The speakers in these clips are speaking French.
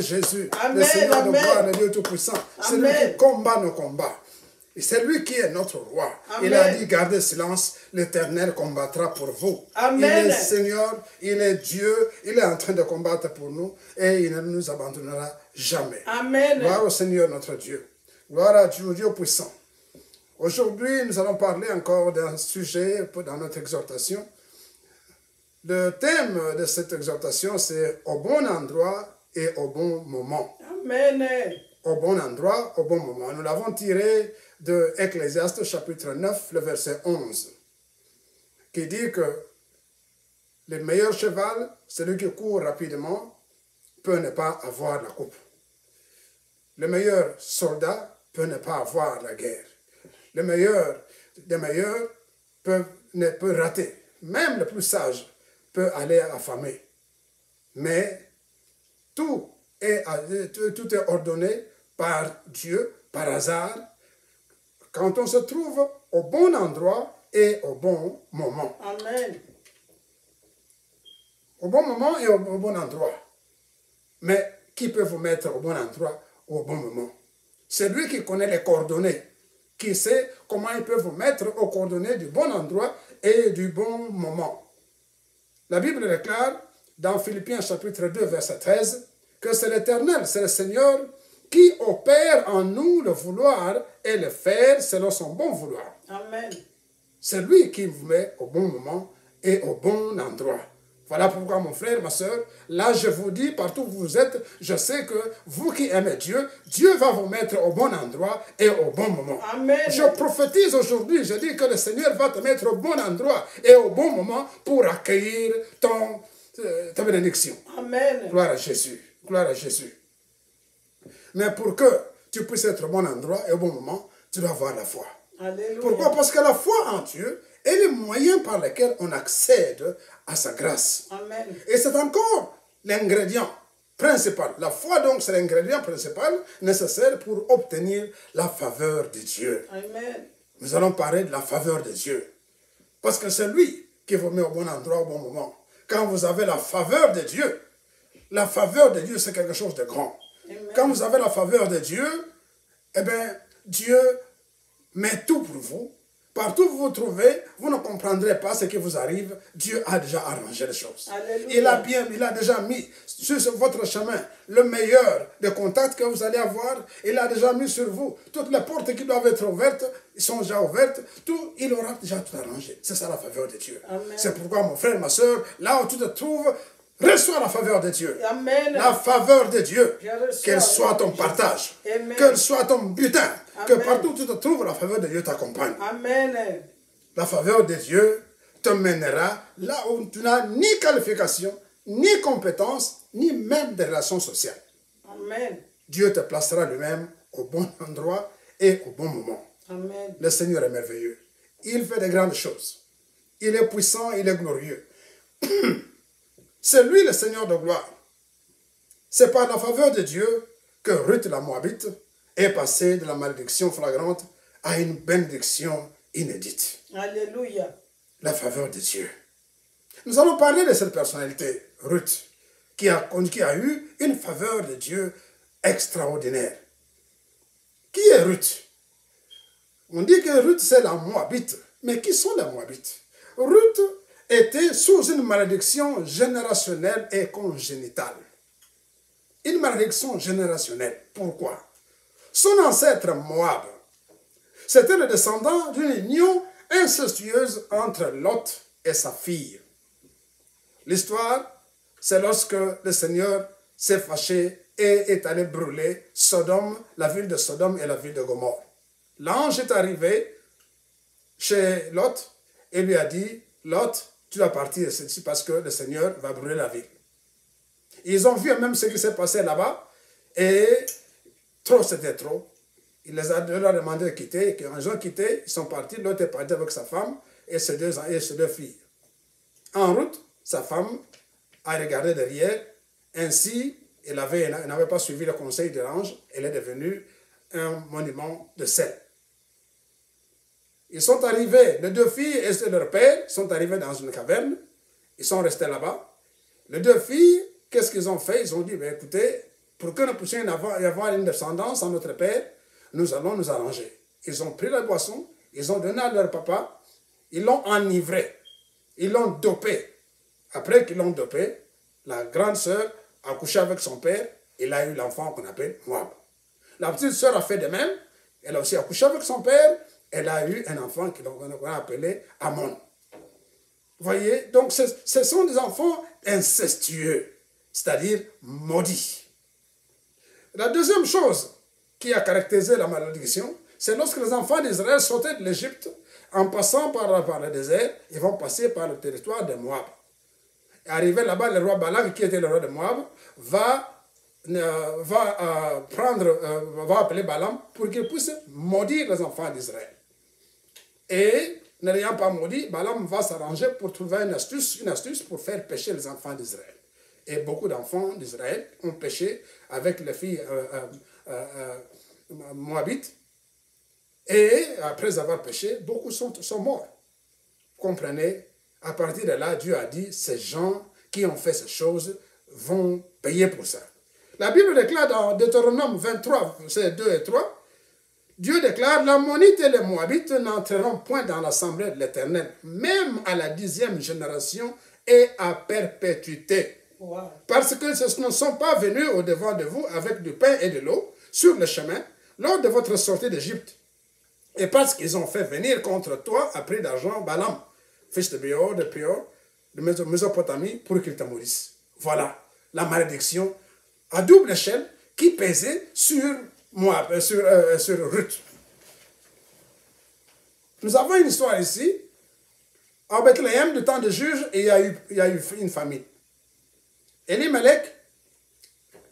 Jésus, le Seigneur de gloire, le Dieu Tout-Puissant. C'est lui qui combat nos combats. Et c'est lui qui est notre roi. Amen. Il a dit, gardez silence, l'Éternel combattra pour vous. Amen. Il est Seigneur, il est Dieu, il est en train de combattre pour nous et il ne nous abandonnera jamais. Amen. Gloire au Seigneur notre Dieu. Gloire à Dieu, Dieu puissant. Aujourd'hui, nous allons parler encore d'un sujet dans notre exhortation. Le thème de cette exhortation, c'est au bon endroit et au bon moment. Amen. Au bon endroit, au bon moment. Nous l'avons tiré de Ecclésiaste chapitre 9, le verset 11, qui dit que le meilleur cheval, celui qui court rapidement, peut ne pas avoir la coupe. Le meilleur soldat peut ne pas avoir la guerre. Le meilleur des meilleurs peut rater. Même le plus sage peut aller affamer. Mais tout est ordonné par Dieu, par hasard, quand on se trouve au bon endroit et au bon moment. Amen. Au bon moment et au bon endroit. Mais qui peut vous mettre au bon endroit ou au bon moment? C'est lui qui connaît les coordonnées qui sait comment il peut vous mettre aux coordonnées du bon endroit et du bon moment. La Bible déclare dans Philippiens chapitre 2, verset 13, que c'est l'Éternel, c'est le Seigneur qui opère en nous le vouloir et le faire selon son bon vouloir. Amen. C'est lui qui vous met au bon moment et au bon endroit. Voilà pourquoi, mon frère, ma soeur, là je vous dis, partout où vous êtes, je sais que vous qui aimez Dieu, Dieu va vous mettre au bon endroit et au bon moment. Amen. Je prophétise aujourd'hui, je dis que le Seigneur va te mettre au bon endroit et au bon moment pour accueillir ta bénédiction. Amen. Gloire à Jésus. Gloire à Jésus. Mais pour que tu puisses être au bon endroit et au bon moment, tu dois avoir la foi. Alléluia. Pourquoi? Parce que la foi en Dieu est le moyen par lequel on accède à sa grâce. Amen. Et c'est encore l'ingrédient principal. La foi, donc, c'est l'ingrédient principal nécessaire pour obtenir la faveur de Dieu. Amen. Nous allons parler de la faveur de Dieu. Parce que c'est lui qui vous met au bon endroit, au bon moment. Quand vous avez la faveur de Dieu, c'est quelque chose de grand. Amen. Quand vous avez la faveur de Dieu, eh bien, Dieu met tout pour vous. Partout où vous vous trouvez, vous ne comprendrez pas ce qui vous arrive. Dieu a déjà arrangé les choses. Alléluia. Il a déjà mis sur votre chemin le meilleur des contacts que vous allez avoir. Il a déjà mis sur vous toutes les portes qui doivent être ouvertes. Ils sont déjà ouvertes. Tout, il aura déjà tout arrangé. C'est ça la faveur de Dieu. C'est pourquoi, mon frère, ma soeur, là où tu te trouves, reçois la faveur de Dieu. Amen. La faveur de Dieu. Qu'elle soit ton partage. Qu'elle soit ton butin. Amen. Que partout où tu te trouves, la faveur de Dieu t'accompagne. Amen. La faveur de Dieu te mènera là où tu n'as ni qualification, ni compétence, ni même des relations sociales. Amen. Dieu te placera lui-même au bon endroit et au bon moment. Amen. Le Seigneur est merveilleux. Il fait de grandes choses. Il est puissant, il est glorieux. C'est lui le Seigneur de gloire. C'est par la faveur de Dieu que Ruth la Moabite est passée de la malédiction flagrante à une bénédiction inédite. Alléluia. La faveur de Dieu. Nous allons parler de cette personnalité, Ruth, qui a eu une faveur de Dieu extraordinaire. Qui est Ruth? On dit que Ruth, c'est la Moabite. Mais qui sont les Moabites? Ruth était sous une malédiction générationnelle et congénitale. Une malédiction générationnelle. Pourquoi? Son ancêtre Moab, c'était le descendant d'une union incestueuse entre Lot et sa fille. L'histoire, c'est lorsque le Seigneur s'est fâché et est allé brûler Sodome, la ville de Sodome et la ville de Gomorrhe. L'ange est arrivé chez Lot et lui a dit, Lot, tu dois partir ici parce que le Seigneur va brûler la ville. Ils ont vu même ce qui s'est passé là-bas et trop c'était trop. Il leur a demandé de quitter et quand ils ont quitté, ils sont partis. L'autre est parti avec sa femme et ses deux filles. En route, sa femme a regardé derrière. Ainsi, elle n'avait pas suivi le conseil de l'ange. Elle est devenue un monument de sel. Ils sont arrivés, les deux filles et leur père sont arrivés dans une caverne. Ils sont restés là-bas. Les deux filles, qu'est-ce qu'ils ont fait? Ils ont dit, ben, écoutez, pour que nous puissions avoir une descendance en notre père, nous allons nous arranger. Ils ont pris la boisson, ils ont donné à leur papa, ils l'ont enivré, ils l'ont dopé. Après qu'ils l'ont dopé, la grande sœur a couché avec son père, et il a eu l'enfant qu'on appelle Moab. La petite sœur a fait de même, elle a aussi accouché avec son père, elle a eu un enfant qu'on a appelé Ammon. Vous voyez, donc ce sont des enfants incestueux, c'est-à-dire maudits. La deuxième chose qui a caractérisé la malédiction, c'est lorsque les enfants d'Israël sautaient de l'Égypte, en passant par le désert, ils vont passer par le territoire de Moab. Et arrivé là-bas, le roi Balak, qui était le roi de Moab, va appeler Balaam pour qu'il puisse maudire les enfants d'Israël. Et n'ayant pas maudit, Balaam va s'arranger pour trouver une astuce pour faire pécher les enfants d'Israël. Et beaucoup d'enfants d'Israël ont péché avec les filles moabites. Et après avoir péché, beaucoup sont morts. Vous comprenez? À partir de là, Dieu a dit, ces gens qui ont fait ces choses vont payer pour ça. La Bible déclare dans Deutéronome 23, versets 2 et 3, Dieu déclare, l'Ammonite et les Moabites n'entreront point dans l'assemblée de l'Éternel, même à la 10e génération et à perpétuité. Wow. Parce que ce ne sont pas venus au-devant de vous avec du pain et de l'eau sur le chemin lors de votre sortie d'Égypte. Et parce qu'ils ont fait venir contre toi à prix d'argent Balaam, fils de Béor, de Péor, de Mésopotamie, pour qu'ils te maudissent. Voilà la malédiction à double échelle qui pesait sur Moab, sur Ruth. Nous avons une histoire ici. En Bethléem, du temps de juge, il y a eu une famine. Elimelech,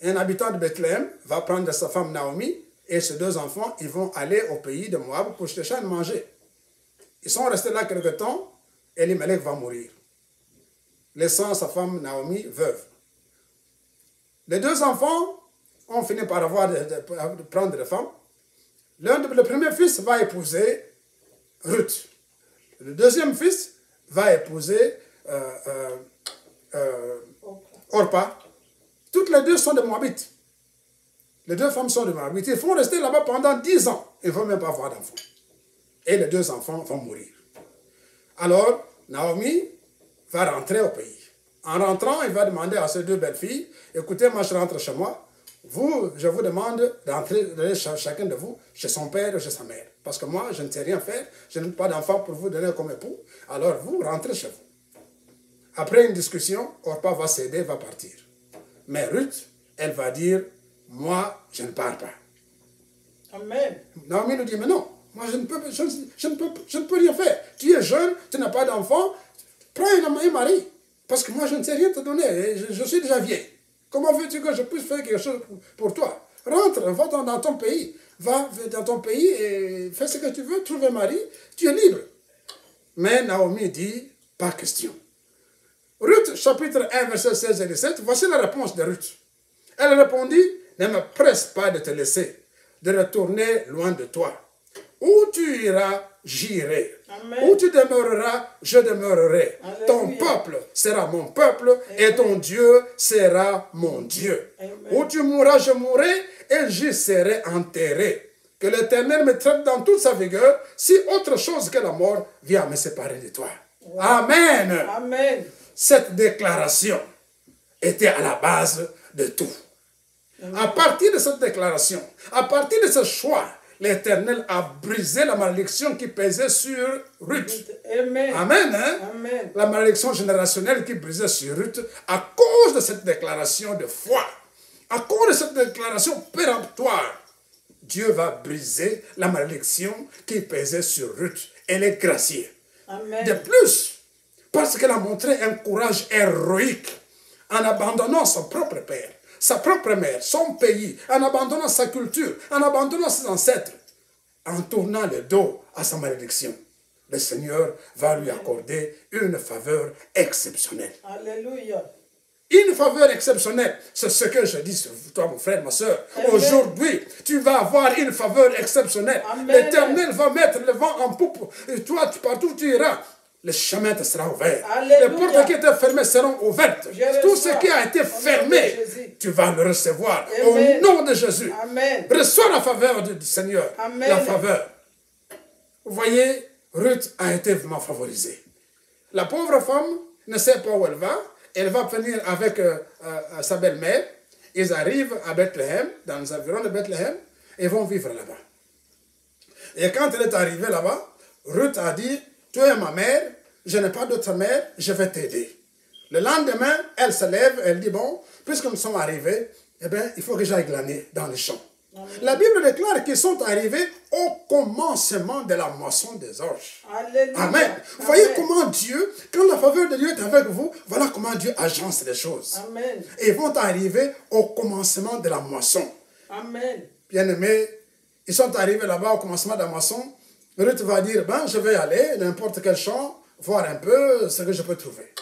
un habitant de Bethléem, va prendre sa femme Naomi et ses 2 enfants, ils vont aller au pays de Moab pour chercher à manger. Ils sont restés là quelque temps, Elimelech va mourir, laissant sa femme Naomi veuve. Les 2 enfants ont fini par prendre des femmes. Le premier fils va épouser Ruth. Le deuxième fils va épouser Orpa. Toutes les 2 sont de Moabites. Les 2 femmes sont de Moabites. Ils vont rester là-bas pendant 10 ans. Ils ne vont même pas avoir d'enfants. Et les 2 enfants vont mourir. Alors, Naomi va rentrer au pays. En rentrant, il va demander à ses 2 belles filles, écoutez, moi je rentre chez moi. Vous, je vous demande d'aller chacun de vous chez son père ou chez sa mère. Parce que moi, je ne sais rien faire. Je n'ai pas d'enfant pour vous donner comme époux. Alors, vous, rentrez chez vous. Après une discussion, Orpa va céder, va partir. Mais Ruth, elle va dire, moi, je ne pars pas. Amen. Naomi nous dit, mais non, moi, je ne peux rien faire. Tu es jeune, tu n'as pas d'enfant, prends un mari. Parce que moi, je ne sais rien te donner. Je suis déjà vieille. Comment veux-tu que je puisse faire quelque chose pour toi? Rentre, va dans ton pays. Va dans ton pays et fais ce que tu veux, trouve un mari, tu es libre. Mais Naomi dit, pas question. Ruth, chapitre 1, verset 16 et 17, voici la réponse de Ruth. Elle répondit, ne me presse pas de te laisser, de retourner loin de toi. Où tu iras, j'irai. Où tu demeureras, je demeurerai. Alléluia. Ton peuple sera mon peuple. Amen. Et ton Dieu sera mon Dieu. Amen. Où tu mourras, je mourrai et j'y serai enterré. Que l'Éternel me traite dans toute sa vigueur si autre chose que la mort vient me séparer de toi. Wow. Amen. Amen. Cette déclaration était à la base de tout. Amen. À partir de cette déclaration, à partir de ce choix, l'Éternel a brisé la malédiction qui pesait sur Ruth. Amen. Amen, hein? Amen. La malédiction générationnelle qui brisait sur Ruth à cause de cette déclaration de foi. À cause de cette déclaration péremptoire, Dieu va briser la malédiction qui pesait sur Ruth. Elle est graciée. Amen. De plus, parce qu'elle a montré un courage héroïque en abandonnant son propre père, sa propre mère, son pays, en abandonnant sa culture, en abandonnant ses ancêtres, en tournant le dos à sa malédiction. Le Seigneur va lui accorder une faveur exceptionnelle. Alléluia. Une faveur exceptionnelle. C'est ce que je dis sur toi, mon frère, ma soeur. Aujourd'hui, tu vas avoir une faveur exceptionnelle. L'Éternel va mettre le vent en poupe. Et toi, partout où tu iras, le chemin te sera ouvert. Alléluia. Les portes qui étaient fermées seront ouvertes. Tout ce qui a été fermé, tu vas le recevoir. Amen. Au nom de Jésus. Amen. Reçois la faveur du Seigneur. Amen. La faveur. Vous voyez, Ruth a été vraiment favorisée. La pauvre femme ne sait pas où elle va. Elle va venir avec sa belle-mère. Ils arrivent à Bethléem, dans les environs de Bethléem, et vont vivre là-bas. Et quand elle est arrivée là-bas, Ruth a dit, tu es ma mère, je n'ai pas d'autre mère, je vais t'aider. Le lendemain, elle se lève, elle dit, bon, puisque nous sommes arrivés, eh bien, il faut que j'aille glaner dans les champs. Amen. La Bible déclare qu'ils sont arrivés au commencement de la moisson des orges. Alléluia. Amen. Vous voyez comment Dieu, quand la faveur de Dieu est avec vous, voilà comment Dieu agence les choses. Amen. Et ils vont arriver au commencement de la moisson. Amen. Bien-aimés, ils sont arrivés là-bas au commencement de la moisson. Ruth va dire, ben, je vais aller n'importe quel champ, voir un peu ce que je peux trouver.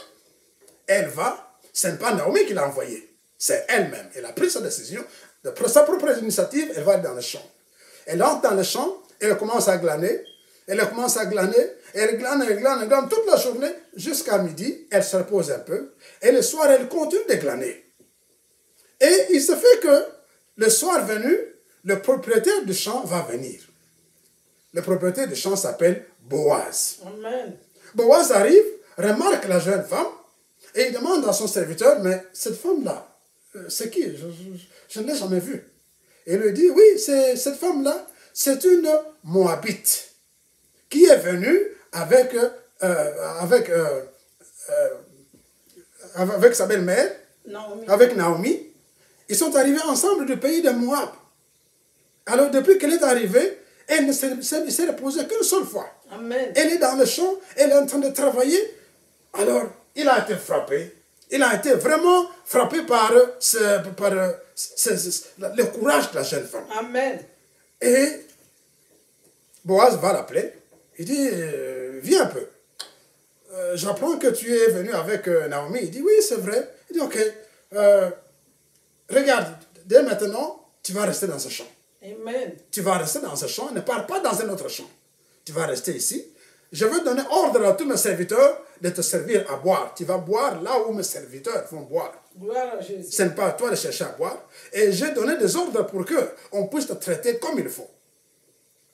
Elle va, ce n'est pas Naomi qui l'a envoyée, c'est elle-même. Elle a pris sa décision, de sa propre initiative, elle va aller dans le champ. Elle entre dans le champ, elle commence à glaner, elle glane toute la journée, jusqu'à midi, elle se repose un peu, et le soir, elle continue de glaner. Et il se fait que, le soir venu, le propriétaire du champ va venir. Le propriétaire du champ s'appelle Boaz. Amen. Boaz arrive, remarque la jeune femme, et il demande à son serviteur, mais cette femme-là, c'est qui? Je ne l'ai jamais vue. Et il lui dit, oui, cette femme-là, c'est une Moabite qui est venue avec sa belle-mère, avec Naomi. Ils sont arrivés ensemble du pays de Moab. Alors, depuis qu'elle est arrivée, elle ne s'est reposée qu'une seule fois. Amen. Elle est dans le champ, elle est en train de travailler. Alors, il a été frappé. Il a été vraiment frappé par le courage de la jeune femme. Amen. Et Boaz va l'appeler. Il dit, viens un peu. J'apprends que tu es venu avec Naomi. Il dit, oui, c'est vrai. Il dit, ok, regarde, dès maintenant, tu vas rester dans ce champ. Amen. Tu vas rester dans ce champ, ne pars pas dans un autre champ. Tu vas rester ici. Je veux donner ordre à tous mes serviteurs de te servir à boire. Tu vas boire là où mes serviteurs vont boire. Gloire à Jésus. Ce n'est pas à toi de chercher à boire. Et j'ai donné des ordres pour qu'on puisse te traiter comme il faut.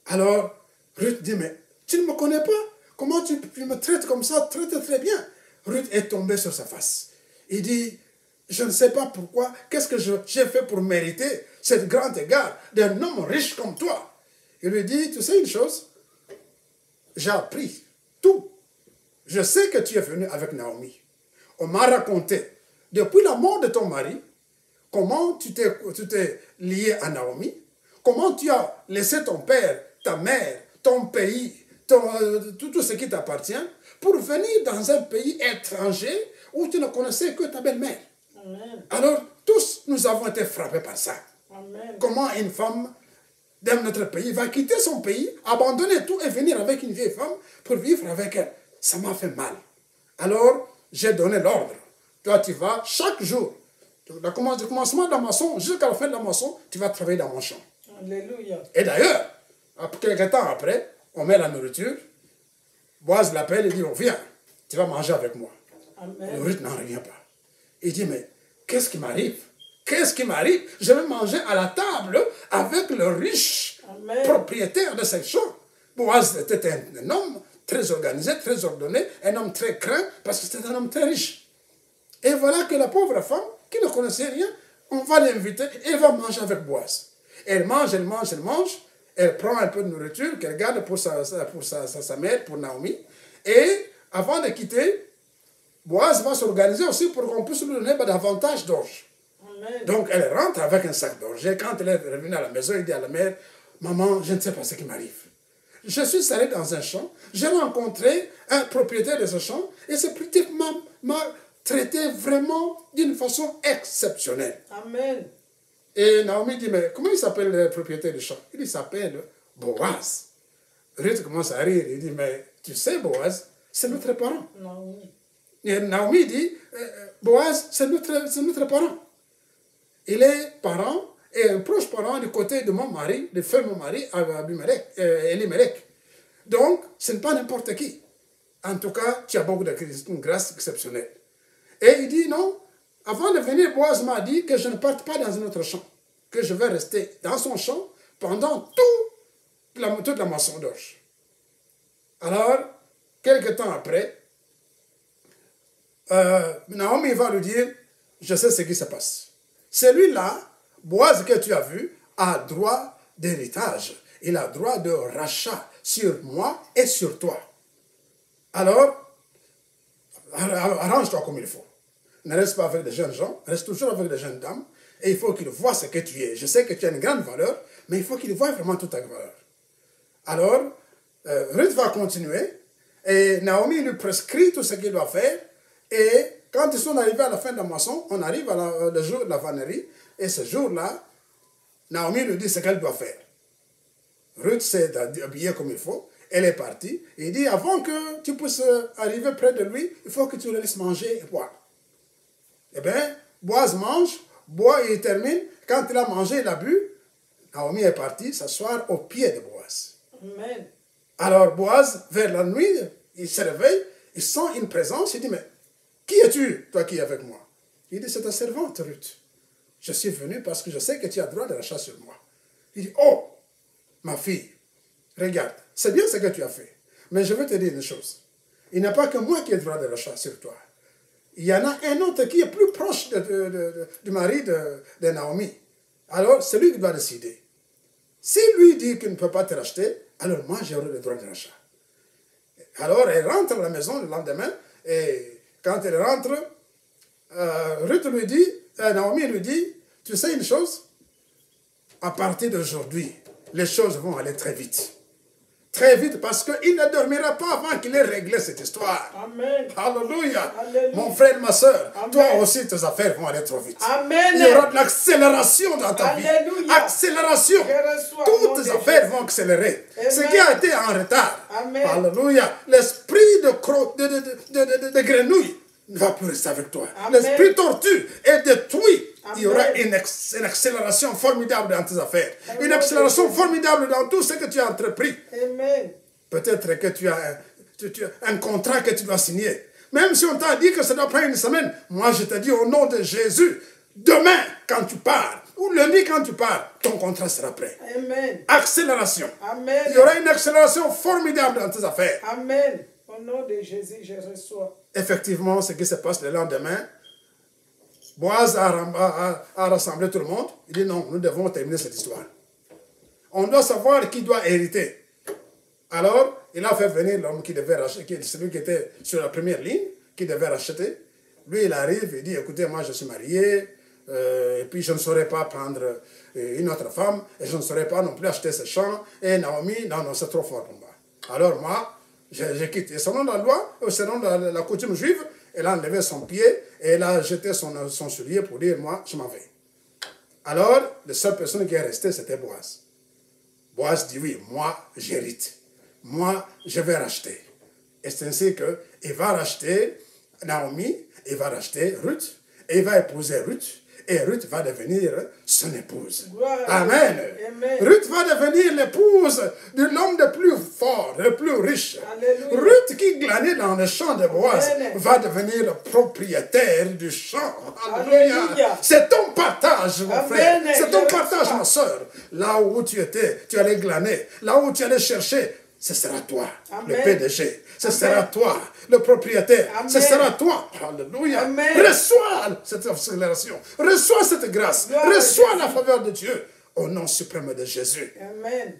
Alors, Ruth dit, mais tu ne me connais pas? Comment tu me traites comme ça? Très, très bien. Ruth est tombée sur sa face. Il dit, je ne sais pas pourquoi, qu'est-ce que j'ai fait pour mériter cette grande égard d'un homme riche comme toi? Il lui dit, tu sais une chose? J'ai appris tout. Je sais que tu es venu avec Naomi. On m'a raconté, depuis la mort de ton mari, comment tu t'es lié à Naomi, comment tu as laissé ton père, ta mère, ton pays, tout ce qui t'appartient, pour venir dans un pays étranger où tu ne connaissais que ta belle-mère. Alors, tous nous avons été frappés par ça. Amen. Comment une femme de notre pays va quitter son pays, abandonner tout et venir avec une vieille femme pour vivre avec elle. Ça m'a fait mal. Alors, j'ai donné l'ordre. Toi, tu vas chaque jour, du commencement de la moisson jusqu'à la fin de la moisson, tu vas travailler dans mon champ. Alléluia. Et d'ailleurs, quelques temps après, on met la nourriture. Boaz l'appelle et dit, oh, viens, tu vas manger avec moi. Amen. Ruth n'en revient pas. Il dit, mais qu'est-ce qui m'arrive? Qu'est-ce qui m'arrive? Je vais manger à la table avec le riche propriétaire de ces champs. Boaz était un homme très organisé, très ordonné, un homme très craint, parce que c'était un homme très riche. Et voilà que la pauvre femme, qui ne connaissait rien, on va l'inviter et elle va manger avec Boaz. Elle mange, elle mange, elle mange. Elle prend un peu de nourriture qu'elle garde pour sa mère, pour Naomi. Et avant de quitter, Boaz va s'organiser aussi pour qu'on puisse lui donner davantage d'orge. Donc elle rentre avec un sac d'orge. Et quand elle est revenue à la maison, elle dit à la mère, maman, je ne sais pas ce qui m'arrive. Je suis allé dans un champ, j'ai rencontré un propriétaire de ce champ, et ce petit m'a traité vraiment d'une façon exceptionnelle. Amen. Et Naomi dit, mais comment il s'appelle le propriétaire du champ? Il s'appelle Boaz. Ruth commence à rire, il dit, mais tu sais, Boaz, c'est notre parent. Naomi. Et Naomi dit, Boaz, c'est notre parent. Il est parent et un proche parent du côté de mon mari, de feu mon mari, Elimelech. Donc, ce n'est pas n'importe qui. En tout cas, tu as beaucoup de une grâce exceptionnelle. Et il dit, non, avant de venir, Boaz m'a dit que je ne parte pas dans un autre champ, que je vais rester dans son champ pendant toute la moisson d'orge. Alors, quelque temps après, Naomi va lui dire, je sais ce qui se passe. Celui-là, Boaz que tu as vu, a droit d'héritage. Il a droit de rachat sur moi et sur toi. Alors, arrange-toi comme il faut. Ne reste pas avec des jeunes gens, reste toujours avec des jeunes dames. Et il faut qu'ils voient ce que tu es. Je sais que tu as une grande valeur, mais il faut qu'ils voient vraiment toute ta valeur. Alors, Ruth va continuer. Et Naomi lui prescrit tout ce qu'il doit faire. Et quand ils sont arrivés à la fin de la moisson, on arrive le jour de la vannerie. Et ce jour-là, Naomi lui dit ce qu'elle doit faire. Ruth s'est habillée comme il faut. Elle est partie. Il dit, avant que tu puisses arriver près de lui, il faut que tu le laisses manger et boire. Eh bien, Boaz mange, boit et il termine. Quand il a mangé, il a bu. Naomi est partie s'asseoir au pied de Boaz. Amen. Alors Boaz, vers la nuit, il se réveille, il sent une présence, il dit, mais qui es-tu, toi qui es avec moi? Il dit, c'est ta servante, Ruth. Je suis venu parce que je sais que tu as droit de rachat sur moi. Il dit, oh, ma fille, regarde, c'est bien ce que tu as fait. Mais je veux te dire une chose. Il n'y a pas que moi qui ai le droit de rachat sur toi. Il y en a un autre qui est plus proche du mari de Naomi. Alors, c'est lui qui doit décider. Si lui dit qu'il ne peut pas te racheter, alors moi j'aurai le droit de rachat. Alors, elle rentre à la maison le lendemain, et quand elle rentre, Ruth lui dit, Naomi lui dit, tu sais une chose? À partir d'aujourd'hui, les choses vont aller très vite. Très vite, parce qu'il ne dormira pas avant qu'il ait réglé cette histoire. Amen. Alléluia. Alléluia. Mon frère, ma soeur, Amen. toi aussi, tes affaires vont aller trop vite. Amen. Il y aura de l'accélération dans ta Alléluia. vie. Accélération. Toutes tes affaires vont accélérer. Amen. Ce qui a été en retard. Amen. Alléluia. L'esprit de grenouille ne va plus rester avec toi. L'esprit tortue est détruit. Il y aura une accélération formidable dans tes affaires. Amen. Une accélération formidable dans tout ce que tu as entrepris. Amen. Peut-être que tu as un contrat que tu dois signer. Même si on t'a dit que ça doit prendre une semaine, moi je te dis au nom de Jésus, demain quand tu pars, ou lundi quand tu pars, ton contrat sera prêt. Amen. Accélération. Amen. Il y aura une accélération formidable dans tes affaires. Amen. Au nom de Jésus, je reçois. Effectivement, ce qui se passe le lendemain, Boaz a rassemblé tout le monde. Il dit non, nous devons terminer cette histoire. On doit savoir qui doit hériter. Alors, il a fait venir l'homme qui devait racheter, celui qui était sur la première ligne, qui devait racheter. Lui, il arrive, il dit, écoutez, moi je suis marié, et puis je ne saurais pas prendre une autre femme, et je ne saurais pas non plus acheter ce champ. Et Naomi, non, c'est trop fort pour moi. Alors moi, je quitte. Et selon la loi, selon la coutume juive, elle a enlevé son pied et elle a jeté son soulier pour dire, moi, je m'en vais. Alors, la seule personne qui est restée, c'était Boaz. Boaz dit, oui, moi, j'hérite. Moi, je vais racheter. Et c'est ainsi qu'il va racheter Naomi, il va racheter Ruth, et il va épouser Ruth, et Ruth va devenir son épouse. Amen. Amen. Ruth va devenir l'épouse de l'homme le plus fort, le plus riche. Alléluia. Ruth qui glanait dans le champ de Boaz va devenir le propriétaire du champ. Alléluia. C'est ton partage, mon frère. C'est ton partage, ma soeur. Là où tu étais, tu allais glaner. Là où tu allais chercher, ce sera toi, Amen. Le PDG. Ce Amen. Sera toi, le propriétaire. Amen. Ce sera toi. Alléluia. Amen. Reçois cette accélération. Reçois cette grâce. Gloire reçois la faveur de Dieu. Au nom suprême de Jésus. Amen.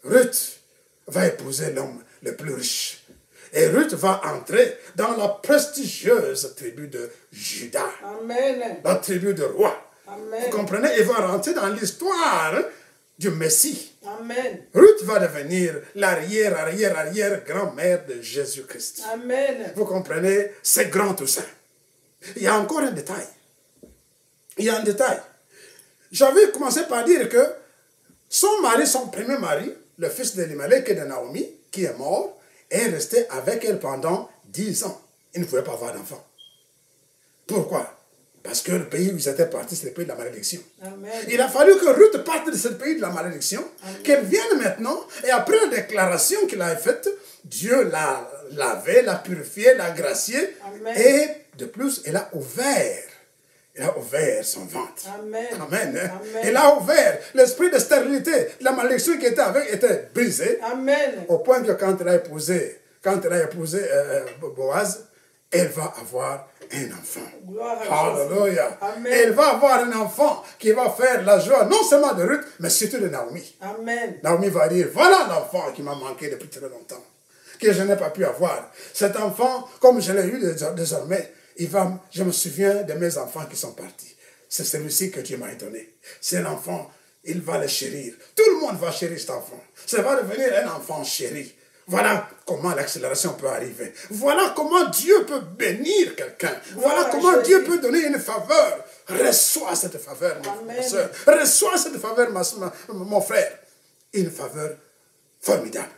Ruth va épouser l'homme le plus riche. Et Ruth va entrer dans la prestigieuse tribu de Juda. Amen. La tribu de roi. Amen. Vous comprenez? Elle va rentrer dans l'histoire du Messie. Amen. Ruth va devenir l'arrière-grand-mère de Jésus-Christ. Amen. Vous comprenez? C'est grand tout ça. Il y a encore un détail. Il y a un détail. J'avais commencé par dire que son mari, son premier mari, le fils d'Elimelech et de Naomi, qui est mort, est resté avec elle pendant 10 ans. Il ne pouvait pas avoir d'enfant. Pourquoi? Parce que le pays où ils étaient partis, c'est le pays de la malédiction. Amen. Il a fallu que Ruth parte de ce pays de la malédiction, qu'elle vienne maintenant, et après la déclaration qu'il a faite, Dieu l'a lavé, l'a purifié, l'a gracié, Amen. Et de plus, elle a ouvert son ventre. Amen. Amen. Amen. Elle a ouvert l'esprit de stérilité, la malédiction qui était avec était brisée. Amen. Au point que quand elle a épousé Boaz, elle va avoir un enfant. Alléluia. Elle va avoir un enfant qui va faire la joie non seulement de Ruth, mais surtout de Naomi. Amen. Naomi va dire, voilà l'enfant qui m'a manqué depuis très longtemps, que je n'ai pas pu avoir. Cet enfant, comme je l'ai eu désormais, je me souviens de mes enfants qui sont partis. C'est celui-ci que Dieu m'a donné. C'est l'enfant, il va le chérir. Tout le monde va chérir cet enfant. Ça va devenir un enfant chéri. Voilà comment l'accélération peut arriver. Voilà comment Dieu peut bénir quelqu'un. Voilà comment Dieu peut donner une faveur. Reçois cette faveur, ma soeur. Reçois cette faveur, mon frère. Une faveur formidable.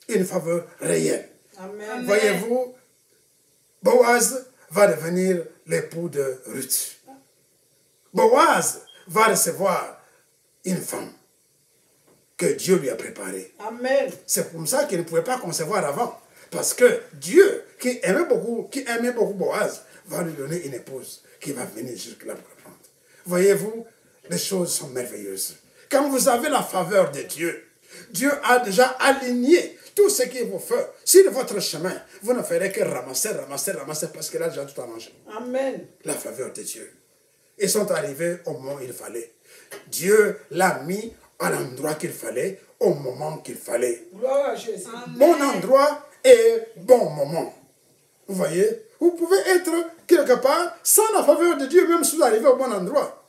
Une faveur réelle. Amen. Voyez-vous, Boaz va devenir l'époux de Ruth. Boaz va recevoir une femme que Dieu lui a préparée. Amen. C'est pour ça qu'il ne pouvait pas concevoir avant. Parce que Dieu, qui aimait beaucoup Boaz, va lui donner une épouse qui va venir jusque-là pour le prendre. Voyez-vous, les choses sont merveilleuses. Quand vous avez la faveur de Dieu, Dieu a déjà aligné tout ce qu'il vous fait. Sur votre chemin, vous ne ferez que ramasser, parce qu'il a déjà tout arrangé. Amen. La faveur de Dieu. Ils sont arrivés au moment où il fallait. Dieu l'a mis à l'endroit qu'il fallait, au moment qu'il fallait. Gloire à Jésus. Bon endroit et bon moment. Vous voyez, vous pouvez être quelque part sans la faveur de Dieu, même si vous arrivez au bon endroit.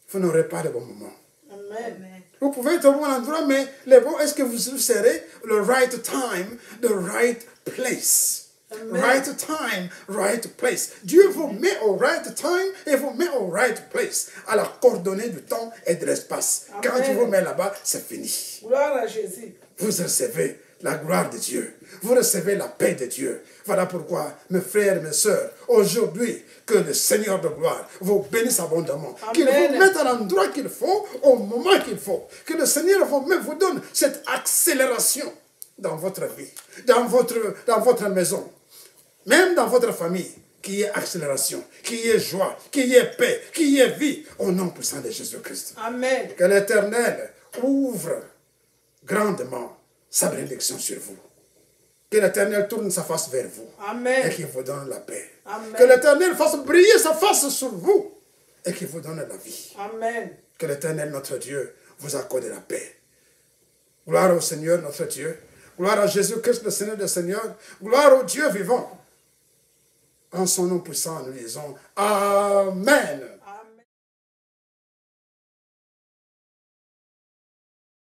Vous n'aurez pas de bon moment. Amen. Vous pouvez être au bon endroit, mais le bon, est-ce que vous serez le right time, the right place? Amen. Right time, right place. Dieu vous met au right time et vous met au right place, à la coordonnée du temps et de l'espace. Quand tu vous mets là-bas, c'est fini. Gloire à Jésus. Vous recevez la gloire de Dieu. Vous recevez la paix de Dieu. Voilà pourquoi, mes frères et mes sœurs, aujourd'hui, que le Seigneur de gloire vous bénisse abondamment. Qu'il vous mette à l'endroit qu'il faut, au moment qu'il faut. Que le Seigneur vous donne cette accélération dans votre vie, dans votre maison, même dans votre famille. Qu'il y ait accélération, qu'il y ait joie, qu'il y ait paix, qu'il y ait vie, au nom puissant de Jésus-Christ. Amen. Que l'Éternel ouvre grandement sa bénédiction sur vous. Que l'Éternel tourne sa face vers vous. Amen. Et qu'il vous donne la paix. Amen. Que l'Éternel fasse briller sa face sur vous. Et qu'il vous donne la vie. Amen. Que l'Éternel, notre Dieu, vous accorde la paix. Gloire au Seigneur, notre Dieu. Gloire à Jésus-Christ, le Seigneur des Seigneurs. Gloire au Dieu vivant. En son nom puissant, nous disons Amen.